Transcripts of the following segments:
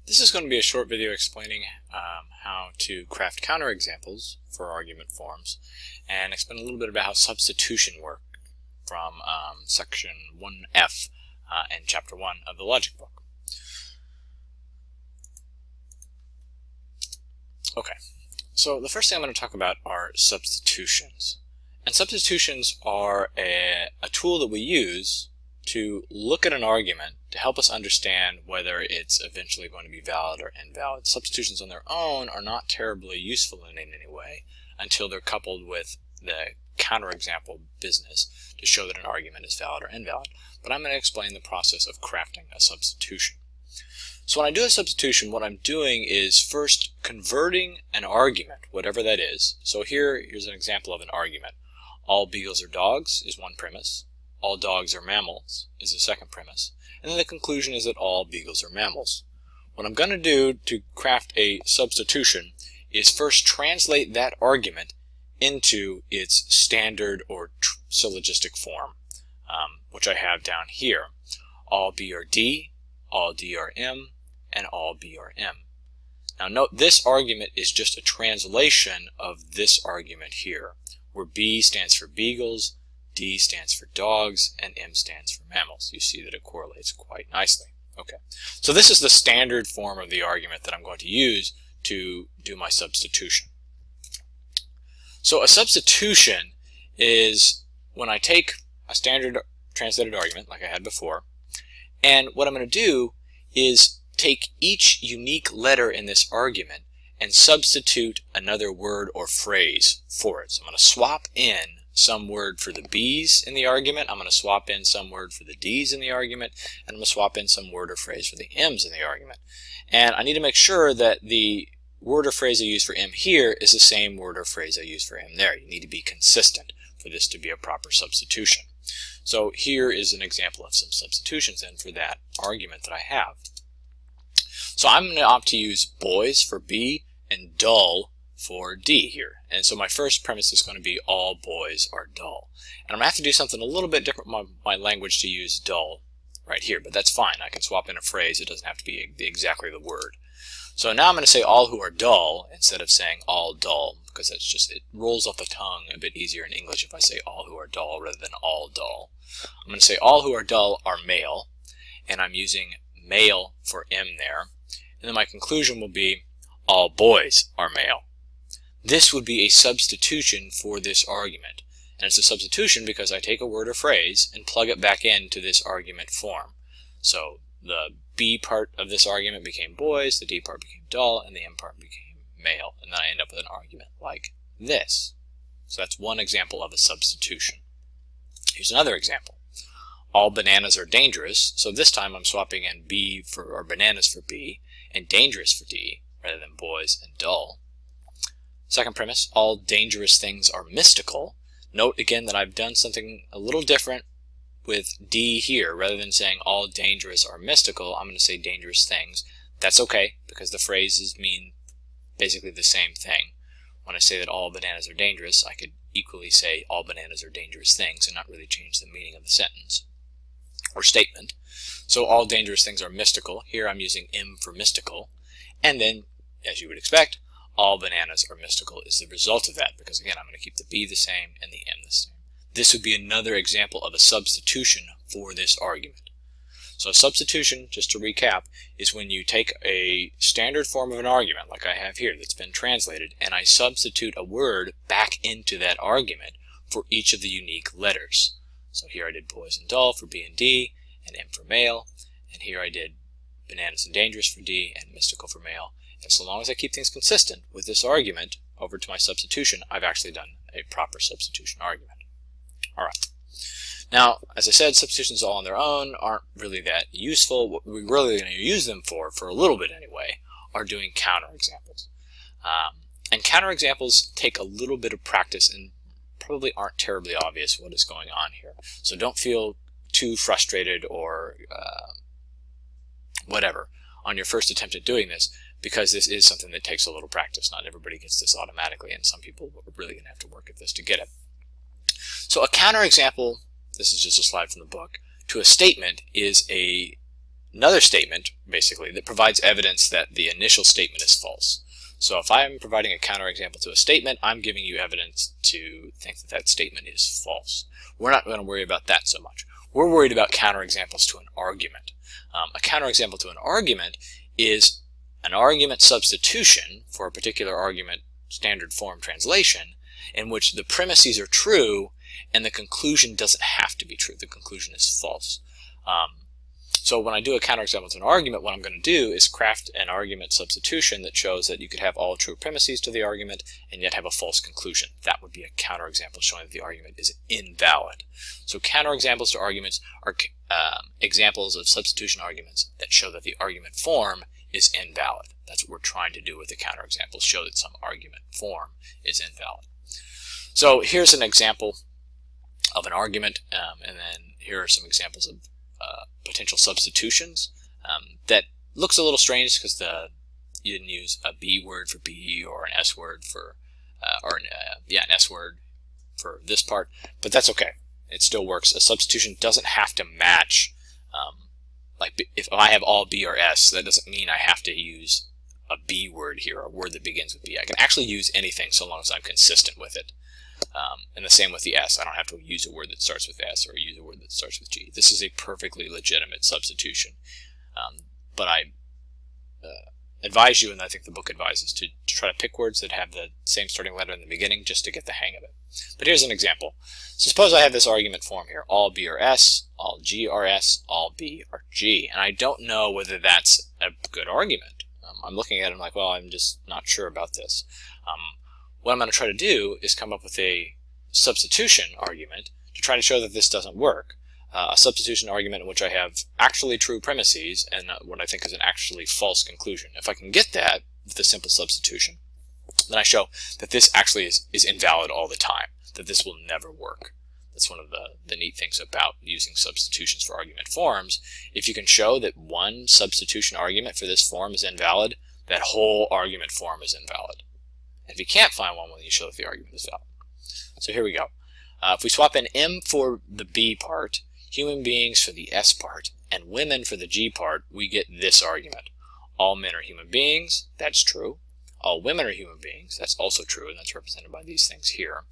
This is going to be a short video explaining how to craft counterexamples for argument forms and explain a little bit about how substitution works from section 1F and chapter 1 of the logic book. Okay, so the first thing I'm going to talk about are substitutions. And substitutions are a tool that we use to look at an argument to help us understand whether it's eventually going to be valid or invalid. Substitutions on their own are not terribly useful in any way until they're coupled with the counterexample business to show that an argument is valid or invalid. But I'm going to explain the process of crafting a substitution. So when I do a substitution, what I'm doing is first converting an argument, whatever that is. So here's an example of an argument. All beagles are dogs is one premise. All dogs are mammals is the second premise. And then the conclusion is that all beagles are mammals. What I'm going to do to craft a substitution is first translate that argument into its standard or syllogistic form, which I have down here. All B are D, all D are M, and all B are M. Now note, this argument is just a translation of this argument here, where B stands for beagles, D stands for dogs, and M stands for mammals. You see that it correlates quite nicely. Okay, so this is the standard form of the argument that I'm going to use to do my substitution. So a substitution is when I take a standard translated argument like I had before, and what I'm going to do is take each unique letter in this argument and substitute another word or phrase for it. So I'm going to swap in some word for the B's in the argument, I'm going to swap in some word for the D's in the argument, and I'm going to swap in some word or phrase for the M's in the argument. And I need to make sure that the word or phrase I use for M here is the same word or phrase I use for M there. You need to be consistent for this to be a proper substitution. So here is an example of some substitutions then for that argument that I have. So I'm going to opt to use boys for B and dull for D here. And so my first premise is going to be all boys are dull. And I'm going to have to do something a little bit different with my language to use dull right here, but that's fine. I can swap in a phrase. It doesn't have to be exactly the word. So now I'm going to say all who are dull instead of saying all dull, because that's just, it rolls off the tongue a bit easier in English if I say all who are dull rather than all dull. I'm going to say all who are dull are male, and I'm using male for M there. And then my conclusion will be all boys are male. This would be a substitution for this argument. And it's a substitution because I take a word or phrase and plug it back into this argument form. So the B part of this argument became boys, the D part became dull, and the M part became male. And then I end up with an argument like this. So that's one example of a substitution. Here's another example. All bananas are dangerous. So this time I'm swapping in B or bananas for B and dangerous for D rather than boys and dull. Second premise, all dangerous things are mystical. Note again that I've done something a little different with D here. Rather than saying all dangerous are mystical, I'm going to say dangerous things. That's okay, because the phrases mean basically the same thing. When I say that all bananas are dangerous, I could equally say all bananas are dangerous things and not really change the meaning of the sentence or statement. So all dangerous things are mystical. Here I'm using M for mystical. And then, as you would expect, all bananas are mystical is the result of that, because again, I'm going to keep the B the same and the M the same. This would be another example of a substitution for this argument. So a substitution, just to recap, is when you take a standard form of an argument, like I have here, that's been translated, and I substitute a word back into that argument for each of the unique letters. So here I did boys and dull for B and D, and M for male, and here I did bananas and dangerous for D, and mystical for male. And so long as I keep things consistent with this argument over to my substitution, I've actually done a proper substitution argument. Alright. Now, as I said, substitutions all on their own aren't really that useful. What we're really going to use them for a little bit anyway, are doing counterexamples. And counterexamples take a little bit of practice and probably aren't terribly obvious what is going on here. So don't feel too frustrated or whatever on your first attempt at doing this, because this is something that takes a little practice. Not everybody gets this automatically, and some people are really going to have to work at this to get it. So a counterexample, this is just a slide from the book, to a statement is a another statement, basically, that provides evidence that the initial statement is false. So if I'm providing a counterexample to a statement, I'm giving you evidence to think that that statement is false. We're not going to worry about that so much. We're worried about counterexamples to an argument. A counterexample to an argument is an argument substitution for a particular argument standard form translation in which the premises are true and the conclusion doesn't have to be true. The conclusion is false. So when I do a counterexample to an argument, what I'm going to do is craft an argument substitution that shows that you could have all true premises to the argument and yet have a false conclusion. That would be a counterexample showing that the argument is invalid. So counterexamples to arguments are examples of substitution arguments that show that the argument form is invalid. That's what we're trying to do with the counterexamples, show that some argument form is invalid. So here's an example of an argument, and then here are some examples of potential substitutions. That looks a little strange because you didn't use a B word for B or an S word for, an S word for this part, but that's okay. It still works. A substitution doesn't have to match, like if I have all B or S, that doesn't mean I have to use a B word here, or a word that begins with B. I can actually use anything so long as I'm consistent with it. And the same with the S. I don't have to use a word that starts with S or use a word that starts with G. This is a perfectly legitimate substitution. But I advise you, and I think the book advises, to try to pick words that have the same starting letter in the beginning just to get the hang of it. But here's an example. So suppose I have this argument form here. All B are S, all G are S, all B are G. And I don't know whether that's a good argument. I'm looking at it and I'm like, well, I'm just not sure about this. What I'm going to try to do is come up with a substitution argument to try to show that this doesn't work. A substitution argument in which I have actually true premises and what I think is an actually false conclusion. If I can get that with a simple substitution, then I show that this actually is invalid all the time, that this will never work. That's one of the neat things about using substitutions for argument forms. If you can show that one substitution argument for this form is invalid, that whole argument form is invalid. And if you can't find one, well, you show that the argument is valid. So here we go. If we swap in M for the B part, human beings for the S part, and women for the G part, we get this argument. All men are human beings, that's true. All women are human beings, that's also true, and that's represented by these things here.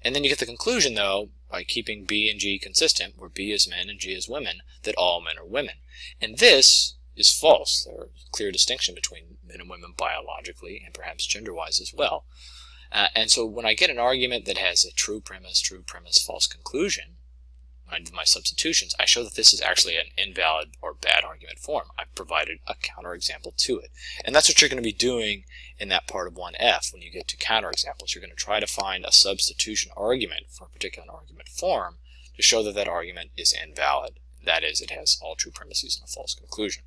And then you get the conclusion, though, by keeping B and G consistent, where B is men and G is women, that all men are women. And this is false. There's a clear distinction between men and women biologically and perhaps gender-wise as well. And so when I get an argument that has a true premise, false conclusion, when I do my substitutions, I show that this is actually an invalid or bad argument form. I've provided a counterexample to it. And that's what you're going to be doing in that part of 1F. When you get to counterexamples, you're going to try to find a substitution argument for a particular argument form to show that that argument is invalid. That is, it has all true premises and a false conclusion.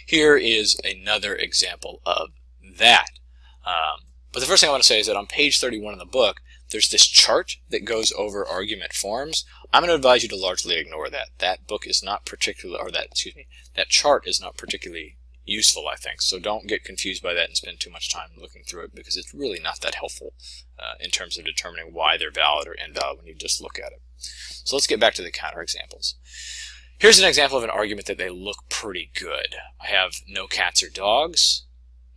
Here is another example of that. But the first thing I want to say is that on page 31 of the book, there's this chart that goes over argument forms. I'm going to advise you to largely ignore that. That book is not particular, or that chart is not particularly useful, I think. So don't get confused by that and spend too much time looking through it, because it's really not that helpful in terms of determining why they're valid or invalid when you just look at it. So let's get back to the counterexamples. Here's an example of an argument that they look pretty good. I have no cats are dogs,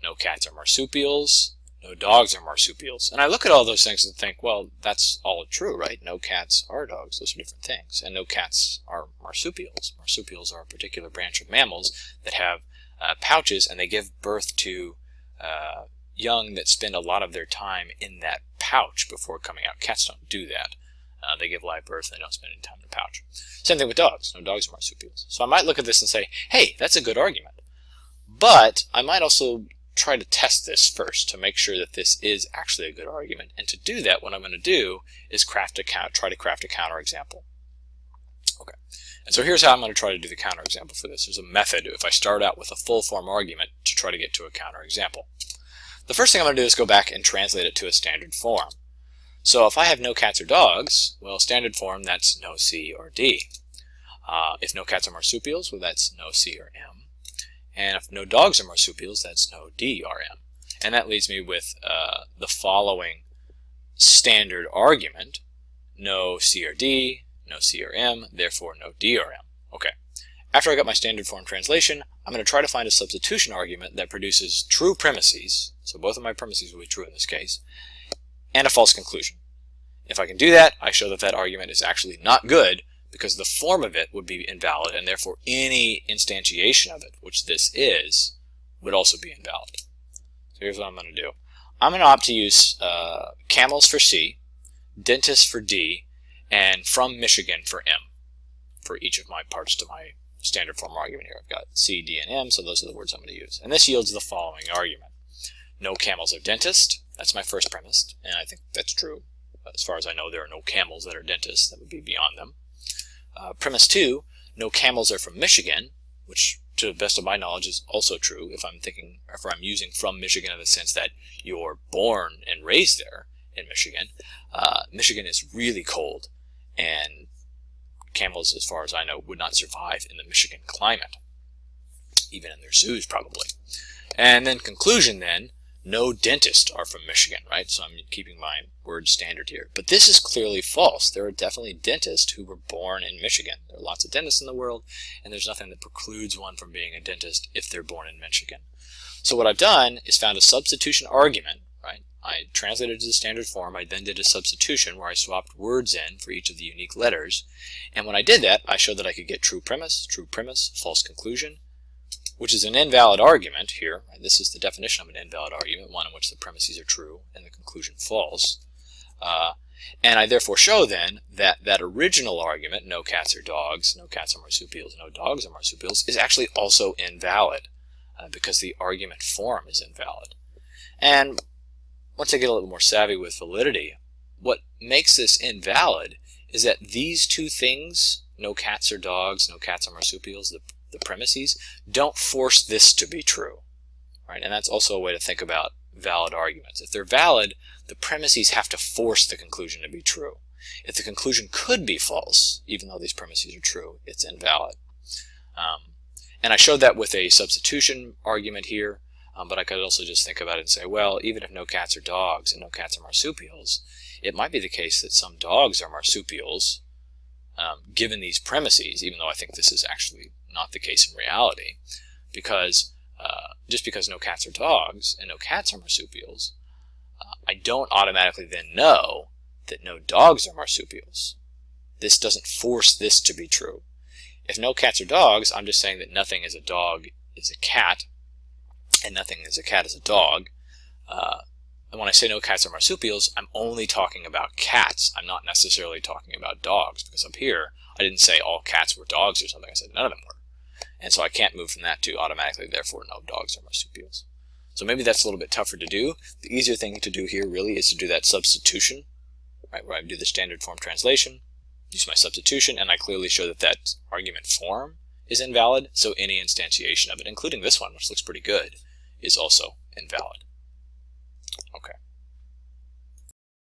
no cats are marsupials, no dogs are marsupials. And I look at all those things and think, well, that's all true, right? No cats are dogs. Those are different things. And no cats are marsupials. Marsupials are a particular branch of mammals that have pouches, and they give birth to young that spend a lot of their time in that pouch before coming out. Cats don't do that. They give live birth and they don't spend any time in the pouch. Same thing with dogs. No dogs are marsupials. So I might look at this and say, hey, that's a good argument. But I might also try to test this first to make sure that this is actually a good argument. And to do that, what I'm going to do is try to craft a counterexample. Okay. And so here's how I'm going to try to do the counterexample for this. There's a method if I start out with a full form argument to try to get to a counterexample. The first thing I'm going to do is go back and translate it to a standard form. So if I have no cats or dogs, well, standard form, that's no C or D. If no cats are marsupials, well, that's no C or M. And if no dogs are marsupials, that's no D or M. And that leaves me with the following standard argument: no C or D, no C or M, therefore no D or M. Okay. After I got my standard form translation, I'm going to try to find a substitution argument that produces true premises, so both of my premises will be true in this case, and a false conclusion. If I can do that, I show that that argument is actually not good because the form of it would be invalid, and therefore any instantiation of it, which this is, would also be invalid. So here's what I'm going to do. I'm going to opt to use camels for C, dentist for D, and from Michigan for M for each of my parts to my standard form argument here. I've got C, D, and M, so those are the words I'm going to use. And this yields the following argument. No camels are dentists. That's my first premise, and I think that's true. As far as I know, there are no camels that are dentists. That would be beyond them. Premise 2, no camels are from Michigan, which to the best of my knowledge is also true if I'm using from Michigan in the sense that you're born and raised there in Michigan. Michigan is really cold, and camels, as far as I know, would not survive in the Michigan climate, even in their zoos probably. And then conclusion then, no dentists are from Michigan, right? So I'm keeping my word standard here. But this is clearly false. There are definitely dentists who were born in Michigan. There are lots of dentists in the world, and there's nothing that precludes one from being a dentist if they're born in Michigan. So what I've done is found a substitution argument, right? I translated it to the standard form. I then did a substitution where I swapped words in for each of the unique letters. And when I did that, I showed that I could get true premise, false conclusion, which is an invalid argument here. Right? This is the definition of an invalid argument, one in which the premises are true and the conclusion false. And I therefore show then that that original argument, no cats are dogs, no cats are marsupials, no dogs are marsupials, is actually also invalid because the argument form is invalid. And once I get a little more savvy with validity, what makes this invalid is that these two things, no cats are dogs, no cats are marsupials, the premises, don't force this to be true. Right? And that's also a way to think about valid arguments. If they're valid, the premises have to force the conclusion to be true. If the conclusion could be false, even though these premises are true, it's invalid. And I showed that with a substitution argument here, but I could also just think about it and say, well, even if no cats are dogs and no cats are marsupials, it might be the case that some dogs are marsupials, given these premises, even though I think this is actually not the case in reality, because just because no cats are dogs and no cats are marsupials, I don't automatically then know that no dogs are marsupials. This doesn't force this to be true. If no cats are dogs, I'm just saying that nothing is a dog is a cat, and nothing is a cat is a dog. And when I say no cats are marsupials, I'm only talking about cats. I'm not necessarily talking about dogs, because up here, I didn't say all cats were dogs or something. I said none of them were. And so I can't move from that to automatically, therefore, no dogs are marsupials. So maybe that's a little bit tougher to do. The easier thing to do here really is to do that substitution, right, where I do the standard form translation, use my substitution, and I clearly show that that argument form is invalid, so any instantiation of it, including this one, which looks pretty good, is also invalid. Okay.